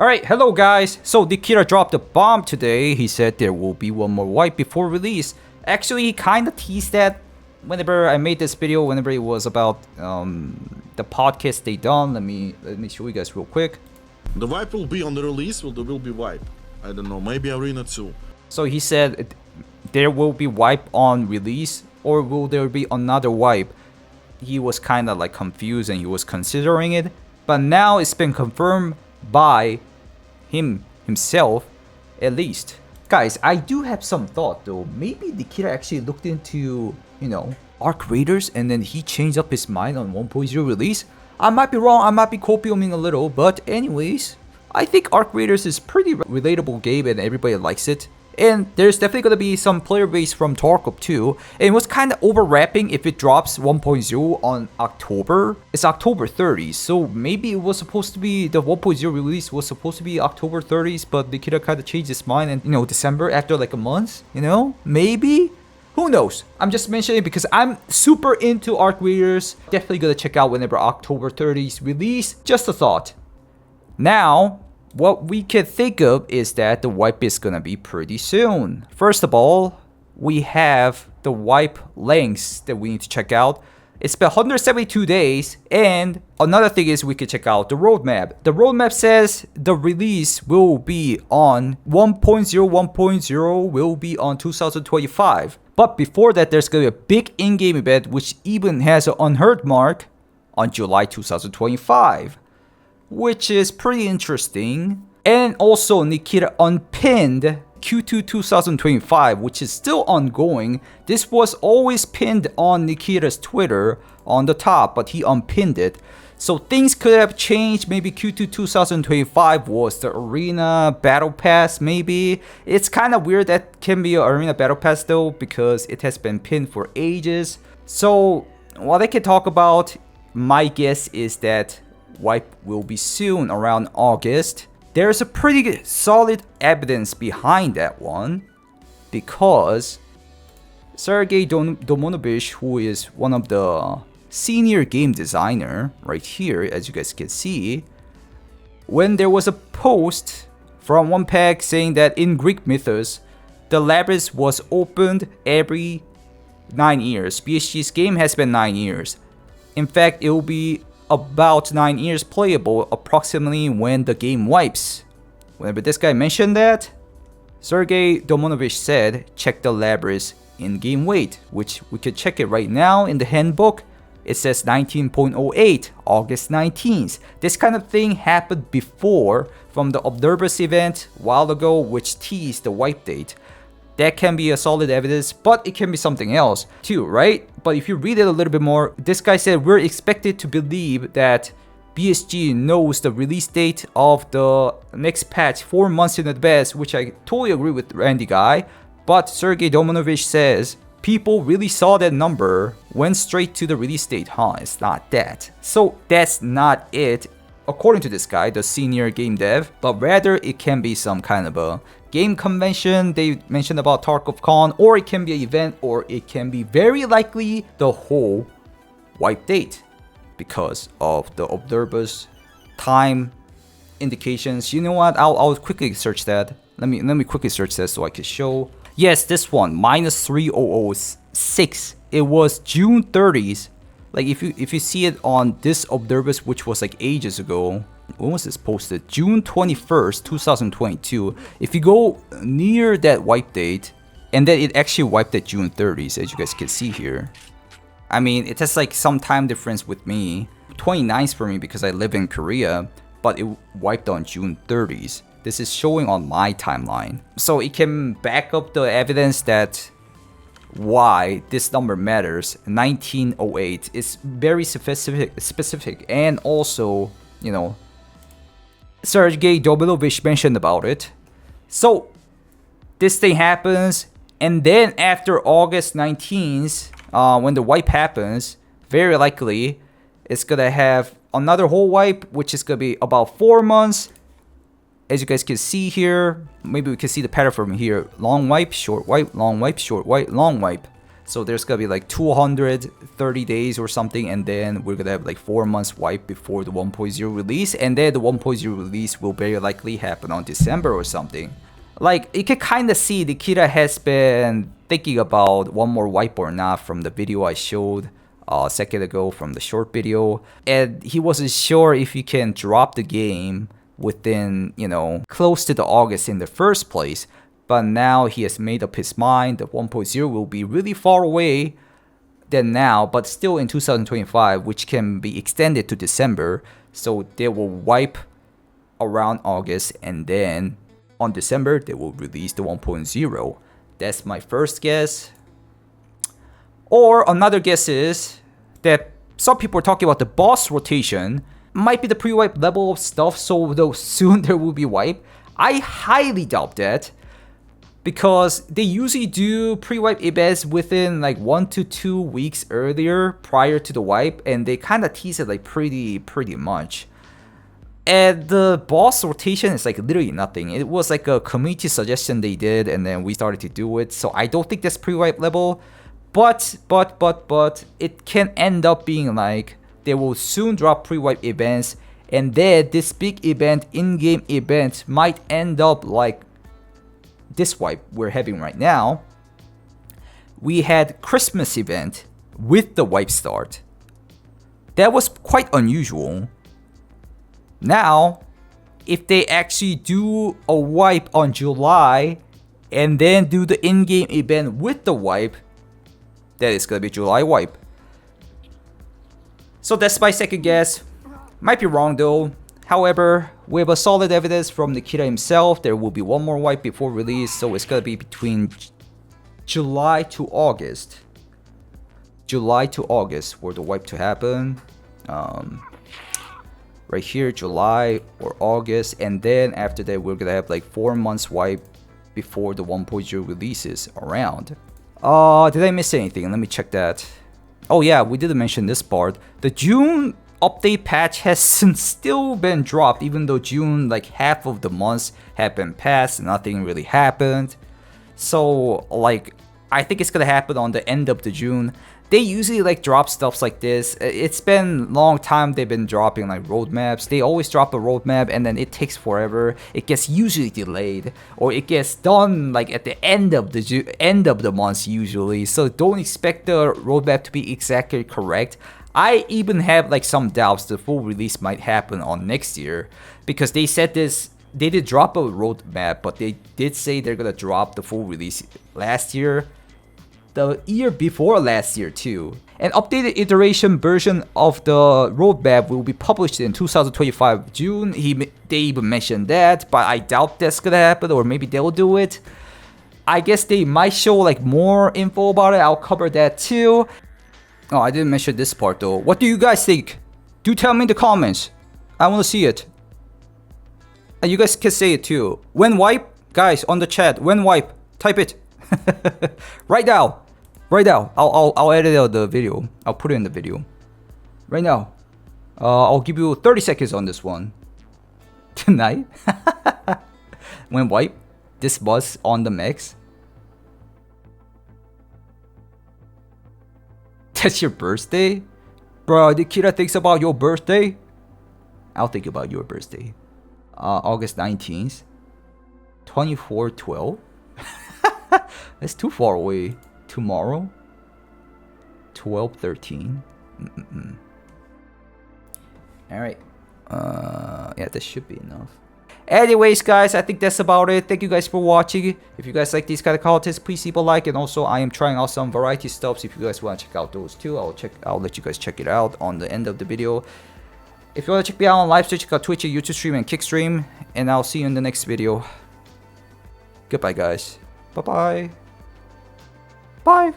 Alright, hello guys. So Nikita dropped a bomb today. He said there will be one more wipe before release. Actually, he kinda teased that whenever I made this video, whenever it was about the podcast they done. Let me show you guys real quick. The wipe will be on the release, there will be wipe. I don't know, maybe Arena 2. So he said there will be wipe on release, or will there be another wipe? He was kinda like confused and he was considering it. But now it's been confirmed by himself, at least. Guys, I do have some thought though. Maybe Nikita actually looked into, Arc Raiders and then he changed up his mind on 1.0 release. I might be wrong, I might be copiuming a little, but anyways, I think Arc Raiders is pretty relatable game and everybody likes it. And there's definitely going to be some player base from Tarkov too. And it was kind of overlapping if it drops 1.0 on October. It's October 30th, so maybe it was supposed to be, the 1.0 release was supposed to be October 30th, but Nikita kind of changed his mind and, December after like a month, maybe? Who knows? I'm just mentioning because I'm super into Arc Raiders. Definitely going to check out whenever October 30th release. Just a thought. Now, what we can think of is that the wipe is gonna be pretty soon. First of all, we have the wipe lengths that we need to check out. It's been 172 days, and another thing is we could check out the roadmap. The roadmap says the release will be on 1.0 will be on 2025. But before that, there's gonna be a big in-game event which even has an unheard mark on July 2025. Which is pretty interesting. And also Nikita unpinned Q2 2025, which is still ongoing. This was always pinned on Nikita's Twitter on the top, but he unpinned it. So things could have changed. Maybe Q2 2025 was the Arena Battle Pass, maybe. It's kind of weird that can be an Arena Battle Pass though, because it has been pinned for ages. So what I can talk about, my guess is that wipe will be soon, around August. There's a pretty solid evidence behind that one, because Sergey Domonovich, who is one of the senior game designer right here, as you guys can see, when there was a post from one pack saying that in Greek mythos, the labyrinth was opened every 9 years. BSG's game has been 9 years. In fact, it will be about 9 years playable approximately when the game wipes. Whenever this guy mentioned that, Sergey Domonovich said check the labyrinth in-game wait, which we could check it right now in the handbook. It says 19.08, August 19th. This kind of thing happened before from the Observers event a while ago, which teased the wipe date. That can be a solid evidence, but it can be something else too, right? But if you read it a little bit more, this guy said we're expected to believe that BSG knows the release date of the next patch 4 months in advance, which I totally agree with Randy guy. But Sergey Domonovich says people really saw that number, went straight to the release date. It's not that. So that's not it, according to this guy, the senior game dev, but rather it can be some kind of a game convention they mentioned about Tarkov Con, or it can be an event, or it can be very likely the whole wipe date because of the observers time indications. You know what? I'll quickly search that. Let me quickly search that so I can show. Yes, this one -3006. It was June 30th. Like if you see it on this observers, which was like ages ago. When was this posted? June 21st, 2022. If you go near that wipe date, and then it actually wiped at June 30th, as you guys can see here. I mean, it has like some time difference with me. 29th for me because I live in Korea, but it wiped on June 30th. This is showing on my timeline. So it can back up the evidence that why this number matters. 1908 is very specific, and also, Sergey Dominovich mentioned about it. So this thing happens, and then after August 19th, when the wipe happens, very likely it's gonna have another whole wipe, which is gonna be about 4 months. As you guys can see here, maybe we can see the pattern from here. Long wipe, short wipe, long wipe, short wipe, long wipe. So there's gonna be like 230 days or something, and then we're gonna have like 4 months wipe before the 1.0 release, and then the 1.0 release will very likely happen on December or something. Like, you can kind of see Nikita has been thinking about one more wipe or not from the video I showed a second ago from the short video, and he wasn't sure if he can drop the game within, you know, close to the August in the first place. But now he has made up his mind that 1.0 will be really far away than now, but still in 2025, which can be extended to December. So they will wipe around August, and then on December, they will release the 1.0. That's my first guess. Or another guess is that some people are talking about the boss rotation might be the pre-wipe level of stuff, so though soon there will be wipe. I highly doubt that, because they usually do pre-wipe events within like 1 to 2 weeks earlier prior to the wipe, and they kind of tease it like pretty much. And the boss rotation is like literally nothing. It was like a community suggestion they did, and then we started to do it. So I don't think that's pre-wipe level, but it can end up being like they will soon drop pre-wipe events, and then this big event, in-game event, might end up like this wipe we're having right now. We had Christmas event with the wipe start. That was quite unusual. Now, if they actually do a wipe on July and then do the in-game event with the wipe, that is gonna be July wipe. So that's my second guess. Might be wrong though. However, we have a solid evidence from Nikita himself. There will be one more wipe before release, so it's gonna be between July to August. July to August for the wipe to happen. Right here, July or August, and then after that we're gonna have like 4 months wipe before the 1.0 releases around. Did I miss anything? Let me check that. Oh yeah, we didn't mention this part. The June update patch has still been dropped, even though June, like half of the months have been passed, nothing really happened. So like, I think it's gonna happen on the end of the June. They usually like drop stuff like this. It's been a long time they've been dropping like roadmaps. They always drop a roadmap and then it takes forever. It gets usually delayed, or it gets done like at the end of the month usually. So don't expect the roadmap to be exactly correct. I even have like some doubts the full release might happen on next year, because they said this. They did drop a roadmap, but they did say they're gonna drop the full release last year, the year before last year too. An updated iteration version of the roadmap will be published in 2025 June. They even mentioned that, but I doubt that's gonna happen, or maybe they'll do it. I guess they might show like more info about it. I'll cover that too. Oh, I didn't mention this part though. What do you guys think? Do tell me in the comments. I want to see it. And you guys can say it too. When wipe? Guys, on the chat, when wipe? Type it. Right now. Right now. I'll edit out the video. I'll put it in the video. Right now. I'll give you 30 seconds on this one. Tonight? When wipe? This bus on the max? That's your birthday? Bro, Nikita thinks about your birthday? I'll think about your birthday. August 19th. 24/12? That's too far away. Tomorrow? 12/13? Alright. Yeah, this should be enough. Anyways, guys, I think that's about it. Thank you guys for watching. If you guys like these kind of contents, please leave a like. And also, I am trying out some variety stuffs. If you guys want to check out those too, I'll let you guys check it out on the end of the video. If you want to check me out on live stream, check out Twitch, YouTube stream, and Kick stream. And I'll see you in the next video. Goodbye, guys. Bye-bye. Bye.